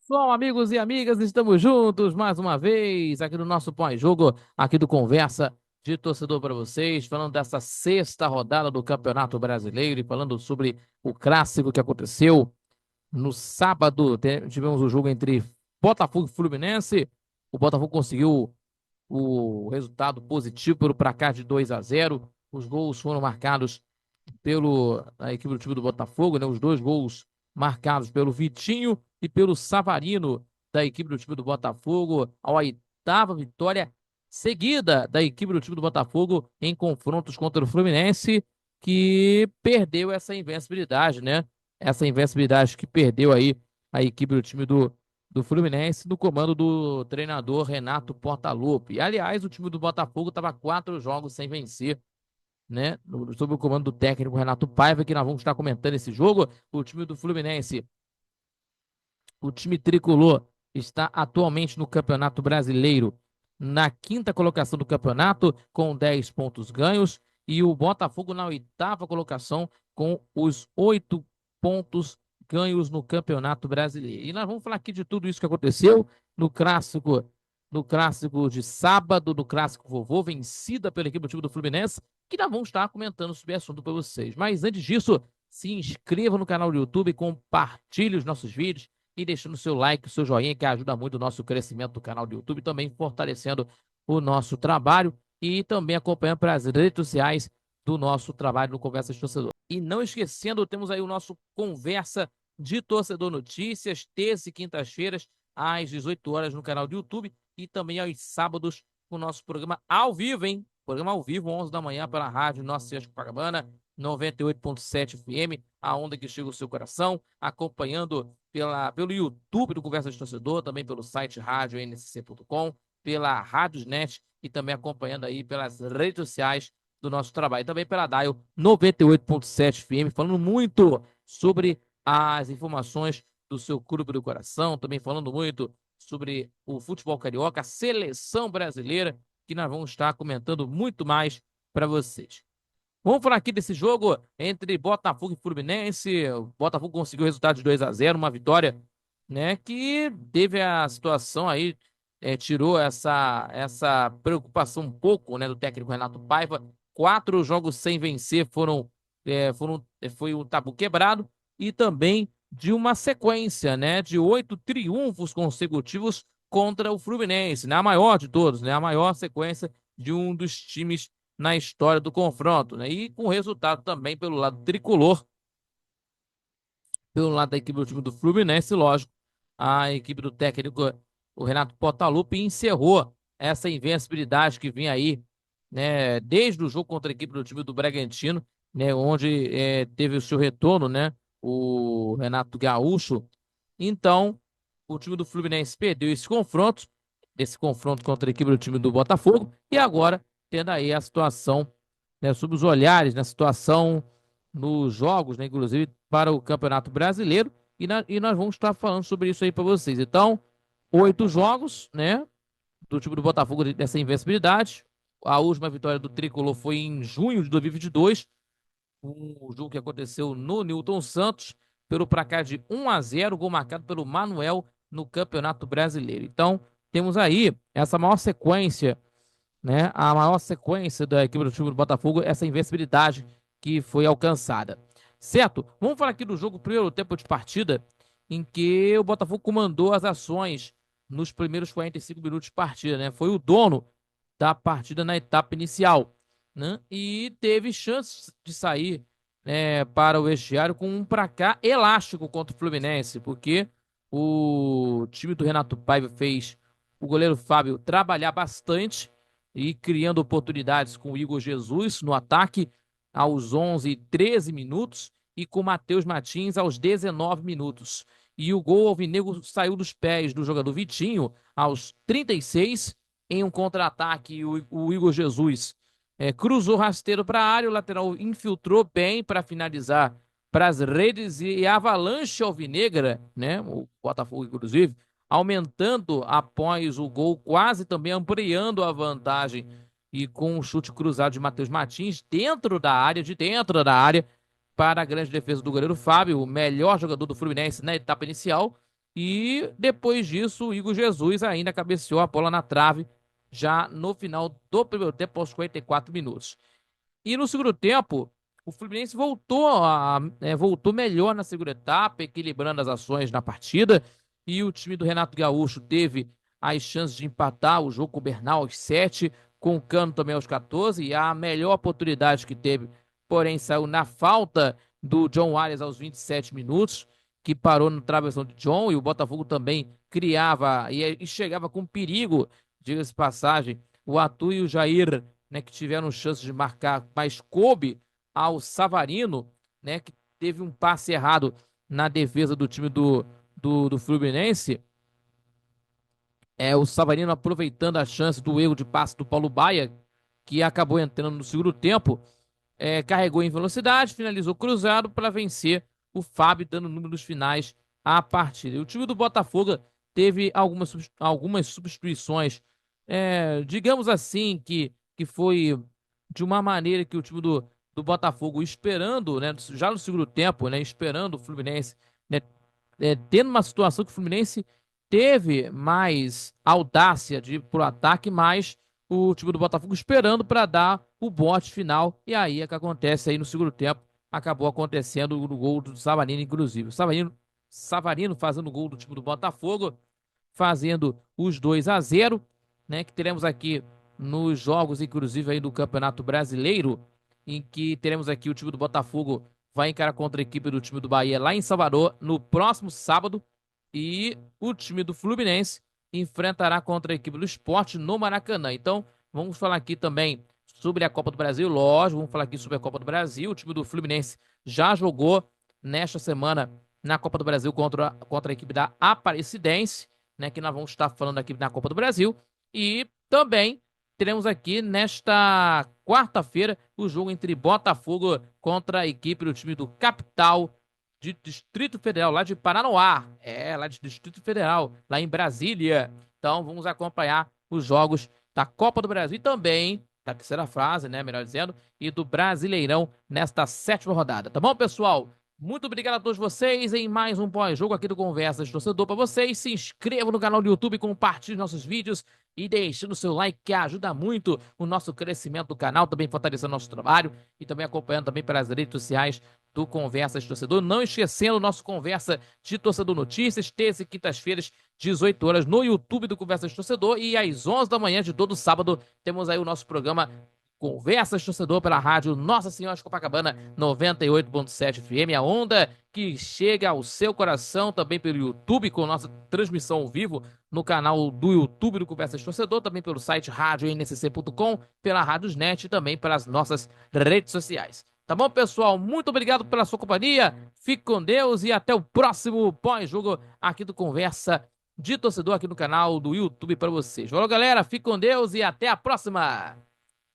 Bom, amigos e amigas, estamos juntos mais uma vez aqui no nosso pós-jogo, aqui do Conversa de Torcedor para vocês, falando dessa sexta rodada do Campeonato Brasileiro e falando sobre o clássico que aconteceu no sábado. Tivemos o jogo entre Botafogo e Fluminense. O Botafogo conseguiu o resultado positivo pelo placar de 2-0. Os gols foram marcados pelo a equipe do time do Botafogo, né? Os dois gols marcados pelo Vitinho e pelo Savarino da equipe do time do Botafogo, a oitava vitória seguida da equipe do time do Botafogo em confrontos contra o Fluminense, que perdeu essa invencibilidade, né? Essa invencibilidade que perdeu aí a equipe do time do Fluminense no comando do treinador Renato Portaluppi. Aliás, o time do Botafogo estava 4 jogos sem vencer, né? Sob o comando do técnico Renato Paiva, que nós vamos estar comentando esse jogo. O time do Fluminense, o time tricolor, está atualmente no Campeonato Brasileiro na quinta colocação do campeonato, com 10 pontos ganhos, e o Botafogo na oitava colocação, com os 8 pontos ganhos no Campeonato Brasileiro. E nós vamos falar aqui de tudo isso que aconteceu no clássico de sábado, no clássico vovô, vencida pela equipe do time do Fluminense, que nós vamos estar comentando sobre o assunto para vocês. Mas antes disso, se inscreva no canal do YouTube, compartilhe os nossos vídeos e deixando o seu like, o seu joinha, que ajuda muito o nosso crescimento do canal do YouTube, também fortalecendo o nosso trabalho e também acompanhando pelas redes sociais do nosso trabalho no Conversa de Torcedor. E não esquecendo, temos aí o nosso Conversa de Torcedor Notícias, terça e quintas-feiras, às 18 horas no canal do YouTube e também aos sábados o nosso programa ao vivo, hein? Programa ao vivo, 11 da manhã, pela rádio Nossa Senhora de Copacabana, 98.7 FM, a onda que chega ao seu coração, acompanhando pelo YouTube do Conversa de Torcedor, também pelo site radioNCC.com, pela Radiosnet e também acompanhando aí pelas redes sociais do nosso trabalho. E também pela Dial 98.7 FM, falando muito sobre as informações do seu clube do coração, também falando muito sobre o futebol carioca, a seleção brasileira, que nós vamos estar comentando muito mais para vocês. Vamos falar aqui desse jogo entre Botafogo e Fluminense. O Botafogo conseguiu o resultado de 2-0, uma vitória, né, que teve a situação aí, tirou essa preocupação um pouco, né, do técnico Renato Paiva. 4 jogos sem vencer foi um tabu quebrado e também de uma sequência, né, de 8 triunfos consecutivos contra o Fluminense, né, a maior de todos, né, a maior sequência de um dos times na história do confronto, né? E com resultado também pelo lado tricolor, pelo lado da equipe do time do Fluminense, lógico, a equipe do técnico, o Renato Portaluppi, encerrou essa invencibilidade que vinha aí, né, desde o jogo contra a equipe do time do Bragantino, né, onde teve o seu retorno, né, o Renato Gaúcho. Então, o time do Fluminense perdeu esse confronto contra a equipe do time do Botafogo, e agora tendo aí a situação, né, sob os olhares, na situação nos jogos, né, inclusive para o Campeonato Brasileiro, e nós vamos estar falando sobre isso aí para vocês. Então, 8 jogos, né, do time do Botafogo dessa invencibilidade. A última vitória do Tricolor foi em junho de 2022, um jogo que aconteceu no Newton Santos, pelo placar de 1-0, gol marcado pelo Manuel no Campeonato Brasileiro. Então, temos aí essa maior sequência, né? A maior sequência da equipe do time do Botafogo, essa invencibilidade que foi alcançada. Certo? Vamos falar aqui do jogo, primeiro tempo de partida, em que o Botafogo comandou as ações nos primeiros 45 minutos de partida, né? Foi o dono da partida na etapa inicial, né? E teve chances de sair, né, para o vestiário com um placar elástico contra o Fluminense, porque o time do Renato Paiva fez o goleiro Fábio trabalhar bastante e criando oportunidades com o Igor Jesus no ataque aos 11 e 13 minutos e com o Matheus Martins aos 19 minutos. E o gol alvinegro saiu dos pés do jogador Vitinho aos 36 em um contra-ataque. O Igor Jesus cruzou rasteiro para a área, o lateral infiltrou bem para finalizar para as redes e a avalanche alvinegra, né? O Botafogo, inclusive, aumentando após o gol, quase também ampliando a vantagem e com um chute cruzado de Matheus Martins de dentro da área, para a grande defesa do goleiro Fábio, o melhor jogador do Fluminense na etapa inicial, E depois disso, o Igor Jesus ainda cabeceou a bola na trave, já no final do primeiro tempo, aos 44 minutos. E no segundo tempo, o Fluminense voltou melhor na segunda etapa, equilibrando as ações na partida. E o time do Renato Gaúcho teve as chances de empatar o jogo com o Bernal aos 7, com o Cano também aos 14. E a melhor oportunidade que teve, porém, saiu na falta do John Arias aos 27 minutos, que parou no travessão de John. E o Botafogo também criava e chegava com perigo, diga-se de passagem, o Atu e o Jair, né, que tiveram chance de marcar, mas coube ao Savarino, né, que teve um passe errado na defesa do time do Fluminense. O Savarino aproveitando a chance do erro de passe do Paulo Baia, que acabou entrando no segundo tempo, carregou em velocidade, finalizou cruzado para vencer o Fábio, dando números finais à partida. E o time do Botafogo teve algumas substituições, digamos assim, que foi de uma maneira que o time do Botafogo esperando, né, já no segundo tempo, né, esperando o Fluminense, né, tendo uma situação que o Fluminense teve mais audácia de ir pro ataque, mas o time do Botafogo esperando para dar o bote final. E aí é que acontece aí no segundo tempo. Acabou acontecendo no gol do Savarino, inclusive. O Savarino fazendo o gol do time do Botafogo, fazendo os 2-0, né? Que teremos aqui nos jogos, inclusive, aí do Campeonato Brasileiro, em que teremos aqui o time do Botafogo vai encarar contra a equipe do time do Bahia lá em Salvador no próximo sábado. E o time do Fluminense enfrentará contra a equipe do Sport no Maracanã. Então, vamos falar aqui também sobre a Copa do Brasil, lógico, vamos falar aqui sobre a Copa do Brasil. O time do Fluminense já jogou nesta semana na Copa do Brasil contra a equipe da Aparecidense, né, que nós vamos estar falando aqui na Copa do Brasil. E também teremos aqui nesta quarta-feira o jogo entre Botafogo contra a equipe do time do Capital de Distrito Federal, lá de Paranoá. Lá de Distrito Federal, lá em Brasília. Então vamos acompanhar os jogos da Copa do Brasil e também da terceira fase, né, melhor dizendo, e do Brasileirão nesta sétima rodada. Tá bom, pessoal? Muito obrigado a todos vocês em mais um pós-jogo aqui do Conversas de Torcedor para vocês. Se inscreva no canal do YouTube, compartilhe nossos vídeos e deixe o seu like, que ajuda muito o nosso crescimento do canal, também fortalecendo nosso trabalho e também acompanhando também pelas redes sociais do Conversas de Torcedor. Não esquecendo o nosso Conversa de Torcedor Notícias, terça e quintas-feiras, 18 horas, no YouTube do Conversas de Torcedor. E às 11 da manhã de todo sábado, temos aí o nosso programa Conversas de Torcedor pela rádio Nossa Senhora de Copacabana 98.7 FM, a onda que chega ao seu coração, também pelo YouTube, com nossa transmissão ao vivo no canal do YouTube do Conversas de Torcedor, também pelo site radionccc.com, pela Radiosnet e também pelas nossas redes sociais. Tá bom, pessoal? Muito obrigado pela sua companhia. Fique com Deus e até o próximo pós-jogo aqui do Conversa de Torcedor aqui no canal do YouTube para vocês. Valeu, galera. Fique com Deus e até a próxima.